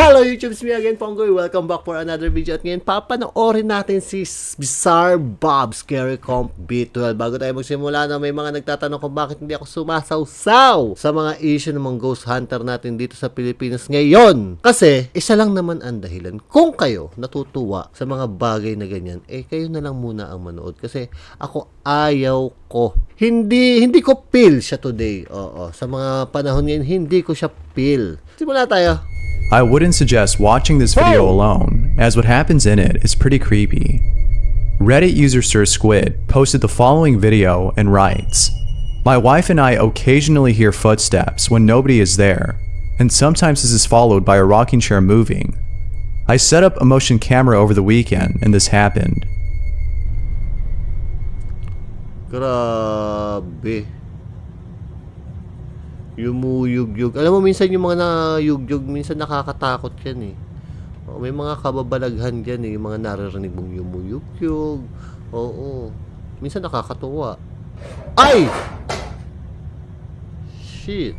Hello YouTube, it's me again, Pongoy. Welcome back for another video. At ngayon, papanoorin natin si Bizarre Bob Scary Comp B12. Bago tayo magsimula na may mga nagtatanong kung bakit hindi ako sumasawsaw sa mga issue ng mga ghost hunter natin dito sa Pilipinas ngayon. Kasi, isa lang naman ang dahilan. Kung kayo natutuwa sa mga bagay na ganyan, kayo na lang muna ang manood. Kasi ako ayaw ko. Hindi ko feel siya today. Oo, sa mga panahon ngayon, hindi ko siya feel. Simula tayo. I wouldn't suggest watching this video alone, as what happens in it is pretty creepy. Reddit user Sir Squid posted the following video and writes, "My wife and I occasionally hear footsteps when nobody is there, and sometimes this is followed by a rocking chair moving. I set up a motion camera over the weekend and this happened." Grabe. Yumuyugyug. Alam mo, minsan yung mga nayugyug, minsan nakakatakot yan eh. May mga kababalaghan dyan eh, yung mga naririnig mong yumuyugyug. Oo. Minsan nakakatuwa. Ay! Shit.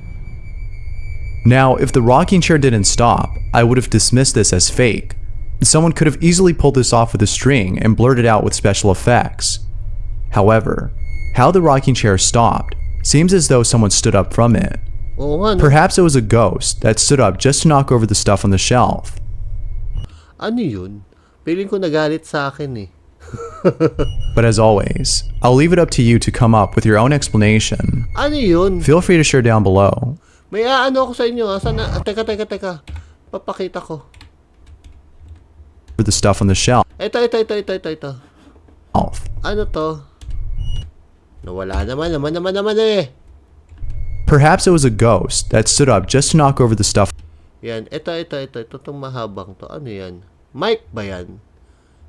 Now, if the rocking chair didn't stop, I would have dismissed this as fake. Someone could have easily pulled this off with a string and blurted out with special effects. However, how the rocking chair stopped seems as though someone stood up from it. Perhaps it was a ghost that stood up just to knock over the stuff on the shelf. Ano yun? Feeling ko nagalit sa akin eh. But as always, I'll leave it up to you to come up with your own explanation. Ano yun? Feel free to share down below. May ano ako sa inyo ha. Sana, teka. Papakita ko. For the stuff on the shelf. Ito. Ano to? Nawala naman eh. Perhaps it was a ghost that stood up just to knock over the stuff. Yan, ito itong mahabang to. Ano yan? Mic ba yan?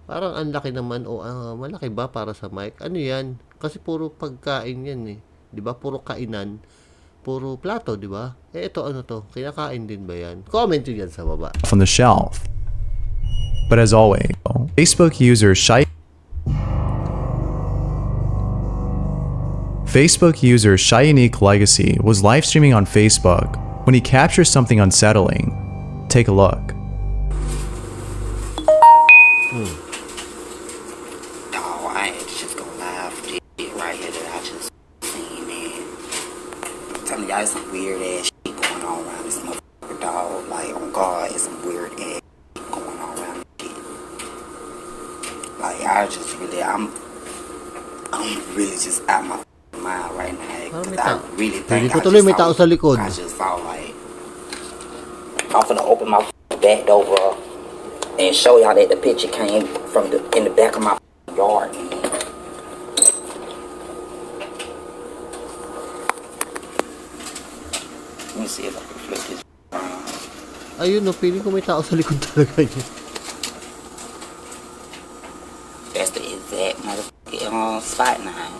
Parang ang laki naman malaki ba para sa mic? Ano yan? Kasi puro pagkain yan eh. 'Di ba? Puro kainan. Puro plato, 'di ba? Ito ano to? Kinakain din ba yan? Comment nyo yan sa baba. On the shelf. But as always, Facebook user Shy Unique Legacy was live streaming on Facebook when he captures something unsettling. Take a look. Dog, I ain't just gonna laugh shit right here that I just seen, man. I'm telling y'all, it's some weird ass shit going on around this motherfucker, dog. Like, on God, it's some weird ass shit going on around this shit. Like, I'm really just out my mind right now. Cause I really think I just saw like I'm finna open my back door and show y'all that the picture came from in the back of my yard. Let me see if I can flip this. Ayun no, feeling ko may tao sa likod talaga yun. That's the exact motherfucking spot now.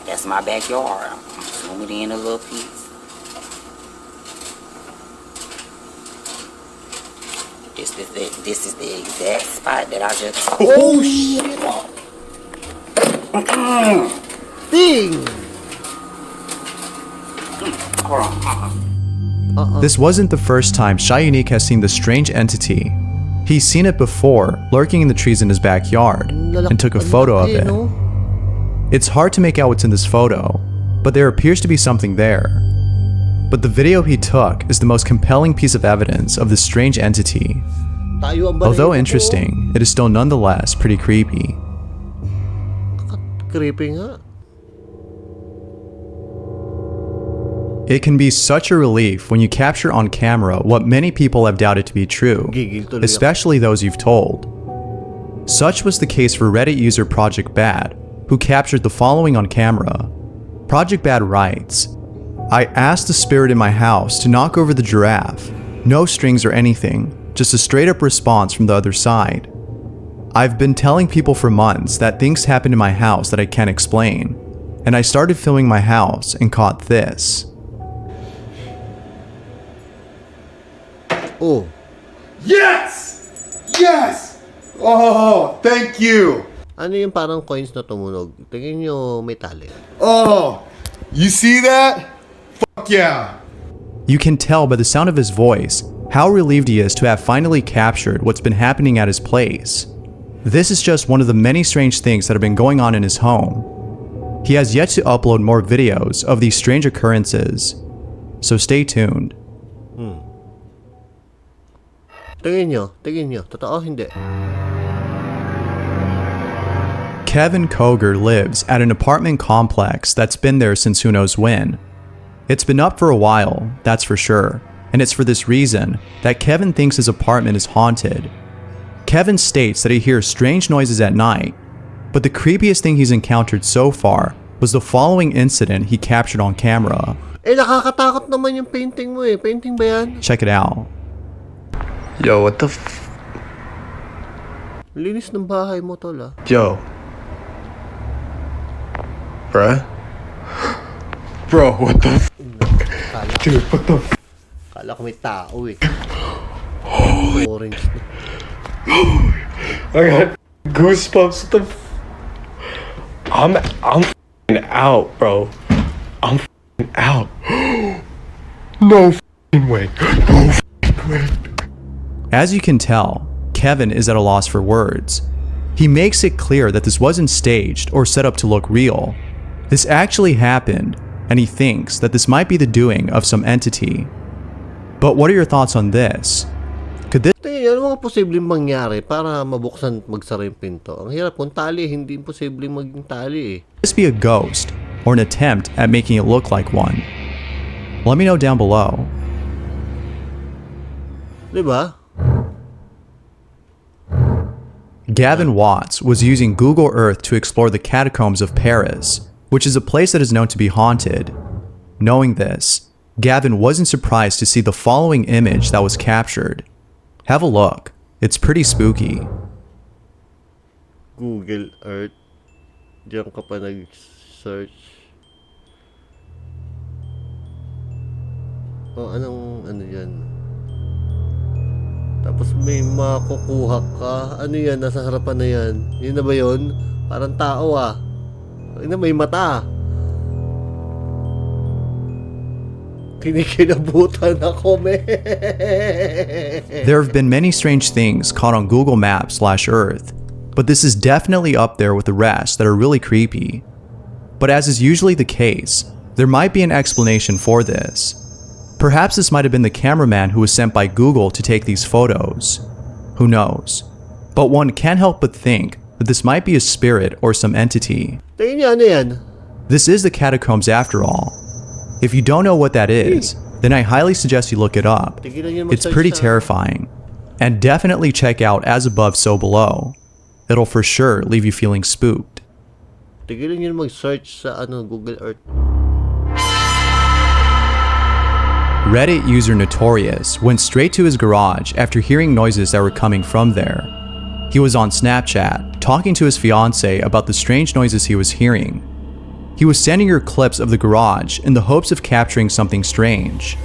That's my backyard. I'm zooming in a little piece. This is the exact spot that I just. Oh shit! Ding! Hold on. This wasn't the first time Shy Unique has seen the strange entity. He's seen it before, lurking in the trees in his backyard, and took a photo of it. It's hard to make out what's in this photo, but there appears to be something there. But the video he took is the most compelling piece of evidence of this strange entity. Although interesting, it is still nonetheless pretty creepy. Creepy nga. It can be such a relief when you capture on camera what many people have doubted to be true, especially those you've told. Such was the case for Reddit user Project Bad, who captured the following on camera. Project Bad writes, "I asked the spirit in my house to knock over the giraffe. No strings or anything, just a straight up response from the other side. I've been telling people for months that things happen in my house that I can't explain, and I started filming my house and caught this." Oh. Yes! Yes! Oh, thank you! Ano yung parang coins na tumunog? Tingin nyo may tali. Oh, you see that? Fuck yeah! You can tell by the sound of his voice how relieved he is to have finally captured what's been happening at his place. This is just one of the many strange things that have been going on in his home. He has yet to upload more videos of these strange occurrences, so stay tuned. Tingin nyo. Totoo, hindi. Kevin Koger lives at an apartment complex that's been there since who knows when. It's been up for a while, that's for sure, and it's for this reason that Kevin thinks his apartment is haunted. Kevin states that he hears strange noises at night, but the creepiest thing he's encountered so far was the following incident he captured on camera. Nakakatakot naman yung painting mo eh. Painting ba yan? Check it out. Yo, what the Linis ng bahay mo, tol ah. Yo. Bruh? Bro, what the Dude, what the Kala ko may tao eh. Orange na. I got goosebumps. What the I'm f***ing out, bro. I'm f***ing out. No f***ing way. No f***ing way. As you can tell, Kevin is at a loss for words. He makes it clear that this wasn't staged or set up to look real. This actually happened, and he thinks that this might be the doing of some entity. But what are your thoughts on this? Could this Tingin, ano mga posibleng mangyari para mabuksan at magsara yung pinto? Ang hirap kung tali, hindi posibleng maging tali eh. be a ghost or an attempt at making it look like one? Let me know down below. Diba? Gavin Watts was using Google Earth to explore the catacombs of Paris, which is a place that is known to be haunted. Knowing this, Gavin wasn't surprised to see the following image that was captured. Have a look. It's pretty spooky. Google Earth. Diyan ka pa nag-search. Oh, anong ano yan? Tapos may makukuha ka. Ano yan? Nasa harapan na yan. Yun na ba yun? Parang tao ah. Ay na, may mata. Kinikilabutan ako, me. There have been many strange things caught on Google Maps/Earth, but this is definitely up there with the rest that are really creepy. But as is usually the case, there might be an explanation for this. Perhaps this might have been the cameraman who was sent by Google to take these photos. Who knows? But one can't help but think that this might be a spirit or some entity. Tingin niya, ano yan? This is the catacombs after all. If you don't know what that is, then I highly suggest you look it up. Tigilan niyo It's mag-search pretty sa- terrifying. And definitely check out As Above, So Below. It'll for sure leave you feeling spooked. Tigilan niyo mag-search sa Google Earth. Reddit user Notorious went straight to his garage after hearing noises that were coming from there. He was on Snapchat, talking to his fiancée about the strange noises he was hearing. He was sending her clips of the garage in the hopes of capturing something strange.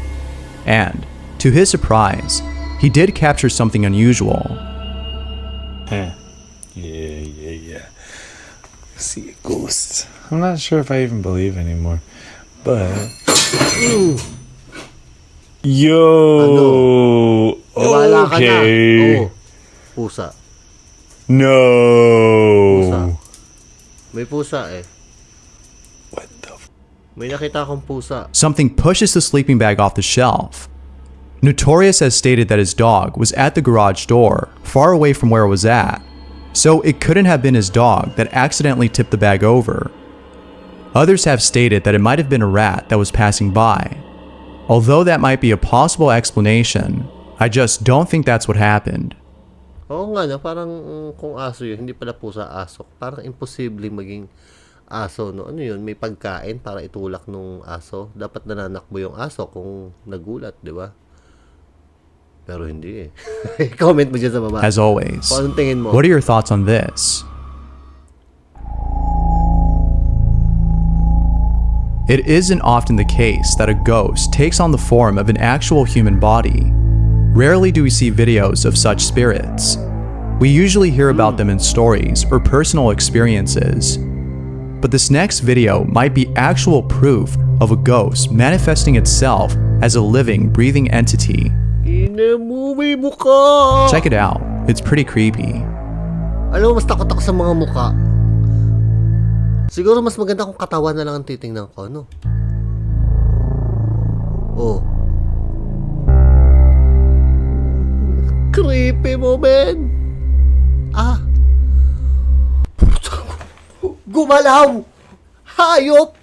And, to his surprise, he did capture something unusual. Yeah. See a ghost. I'm not sure if I even believe anymore. But yo, Wala ka na. okay. Oh. Pusa. No. Pusa. May pusa eh. What the May nakita akong pusa. Something pushes the sleeping bag off the shelf. Notorious has stated that his dog was at the garage door, far away from where it was at, so it couldn't have been his dog that accidentally tipped the bag over. Others have stated that it might have been a rat that was passing by. Although that might be a possible explanation, I just don't think that's what happened. Oo nga na, parang kung aso yun, hindi pala pusa, aso. Parang imposible maging aso, no? Ano yun, may pagkain para itulak nung aso. Dapat nananakbo yung aso kung nagulat, di ba? Pero hindi eh. Comment mo dyan sa baba. As always, Kung anong tingin mo? what are your thoughts on this? It isn't often the case that a ghost takes on the form of an actual human body. Rarely do we see videos of such spirits. We usually hear about them in stories or personal experiences. But this next video might be actual proof of a ghost manifesting itself as a living, breathing entity. Ina mo, may mukha! Check it out. It's pretty creepy. Alam mo, mas takot ako sa mga mukha. Siguro mas maganda kung katawan na lang ang titingnan ko, no? Oh. Creepy mo, men! Ah! Gumalaw! Hayop!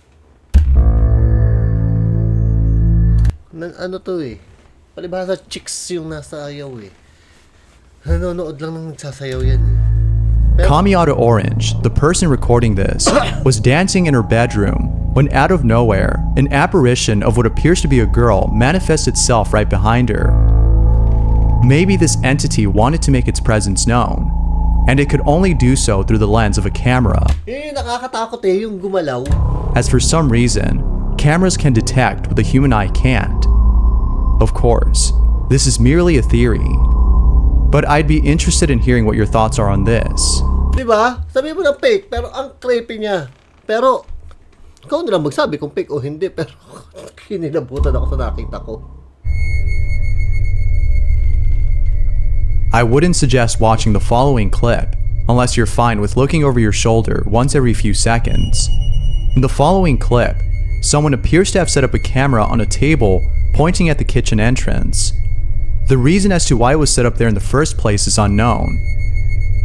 Ano to eh? Palibhasa chicks yung nasa ayaw eh. Nanonood lang ng nagsasayaw yan eh. Kamiata Orange, the person recording this, was dancing in her bedroom when out of nowhere, an apparition of what appears to be a girl manifests itself right behind her. Maybe this entity wanted to make its presence known, and it could only do so through the lens of a camera. Nakakatakot eh, yung gumalaw. As for some reason, cameras can detect what the human eye can't. Of course, this is merely a theory, but I'd be interested in hearing what your thoughts are on this. Diba? Sabi mo na fake, pero ang creepy niya. Pero, ikaw na lang magsabi kung fake o hindi, pero kinilabutan ako sa nakita ko. I wouldn't suggest watching the following clip unless you're fine with looking over your shoulder once every few seconds. In the following clip, someone appears to have set up a camera on a table pointing at the kitchen entrance. The reason as to why it was set up there in the first place is unknown,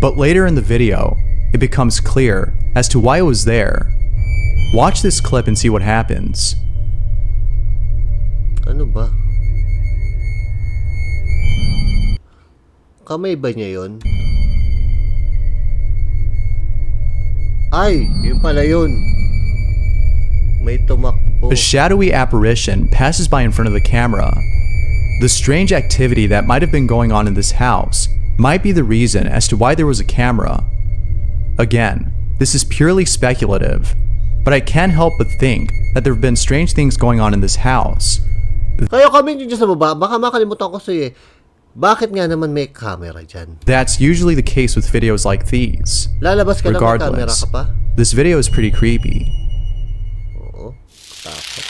but later in the video, it becomes clear as to why it was there. Watch this clip and see what happens. Ano ba? Kamay ba niya yun? Ay, yun pala yun. May tumakbo. A shadowy apparition passes by in front of the camera. The strange activity that might have been going on in this house might be the reason as to why there was a camera. Again, this is purely speculative, but I can't help but think that there have been strange things going on in this house. Kayo comment nyo dyan sa baba, baka makalimutan ko sa'yo eh. Bakit nga naman may camera dyan? That's usually the case with videos like these. Lalabas ka lang, may camera Regardless, ka pa? this video is pretty creepy. Oo, takot.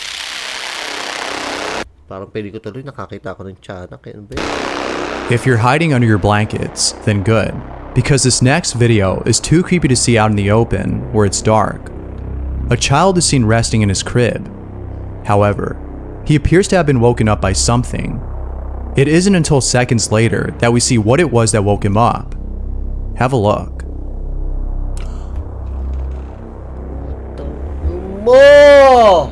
Parang pwede ko tuloy, nakakita ko ng tiyanak. Ano ba yun? If you're hiding under your blankets, then good, because this next video is too creepy to see out in the open where it's dark. A child is seen resting in his crib. However, he appears to have been woken up by something. It isn't until seconds later that we see what it was that woke him up. Have a look. Mo!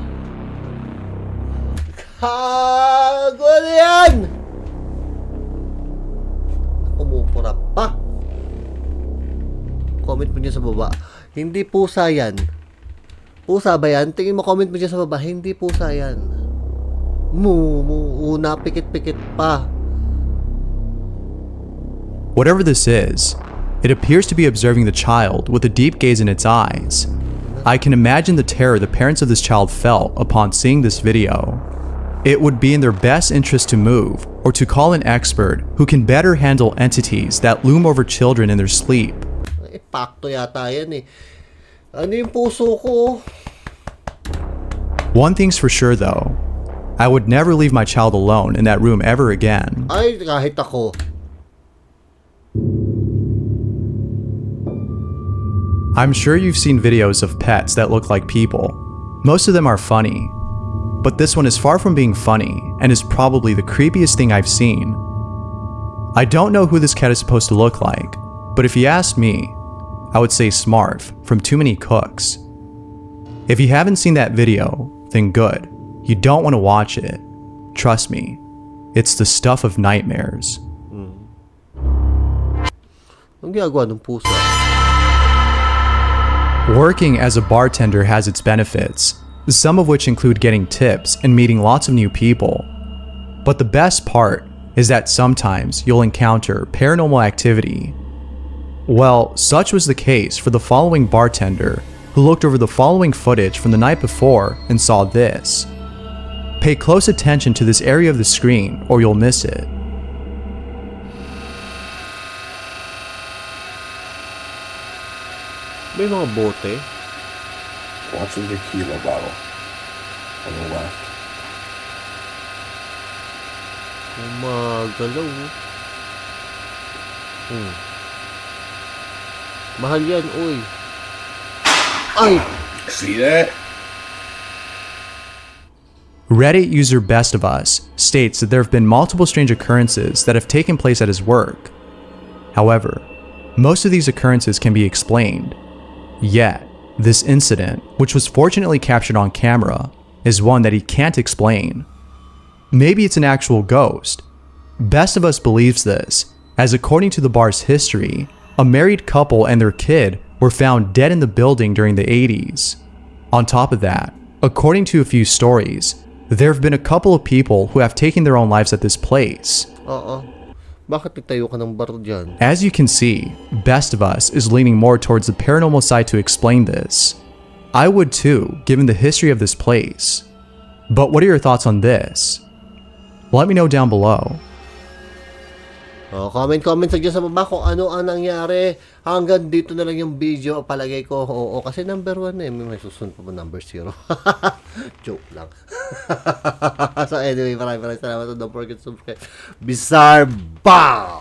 Gago na yan! Kumupura pa. Comment mo dyan sa baba. Hindi pusa yan. Pusa ba yan? Tingin mo, comment mo dyan sa baba. Hindi pusa yan. Una, pikit-pikit pa. Whatever this is, it appears to be observing the child with a deep gaze in its eyes. I can imagine the terror the parents of this child felt upon seeing this video. It would be in their best interest to move or to call an expert who can better handle entities that loom over children in their sleep. Pakto yata yan eh. Ano yung puso ko? One thing's for sure though, I would never leave my child alone in that room ever again. Ay, kahit ako. I'm sure you've seen videos of pets that look like people. Most of them are funny, but this one is far from being funny and is probably the creepiest thing I've seen. I don't know who this cat is supposed to look like, but if you asked me, I would say Smarf from Too Many Cooks. If you haven't seen that video, then good. You don't want to watch it. Trust me, it's the stuff of nightmares. Anong ginagawa ng pusa? Working as a bartender has its benefits, some of which include getting tips and meeting lots of new people. But the best part is that sometimes you'll encounter paranormal activity. Well, such was the case for the following bartender who looked over the following footage from the night before and saw this. Pay close attention to this area of the screen or you'll miss it. May mga bote. Watch the tequila bottle on the left. Umagalaw. Mahal yan, uy. Ay! See that? Reddit user Best of Us states that there have been multiple strange occurrences that have taken place at his work. However, most of these occurrences can be explained. Yet, this incident, which was fortunately captured on camera, is one that he can't explain. Maybe it's an actual ghost. Best of Us believes this, as according to the bar's history, a married couple and their kid were found dead in the building during the 80s. On top of that, according to a few stories, there have been a couple of people who have taken their own lives at this place. Bakit nagtayo ka ng bar dyan? As you can see, Best of Us is leaning more towards the paranormal side to explain this. I would too, given the history of this place. But what are your thoughts on this? Let me know down below. Comment sa dyan sa baba kung ano ang nangyari. Hanggang dito na lang yung video. Palagay ko, oo. Kasi number 1 eh. May susunod pa ba number 0? Joke lang. So anyway, maraming salamat. Don't forget to subscribe. Bizarre Bob!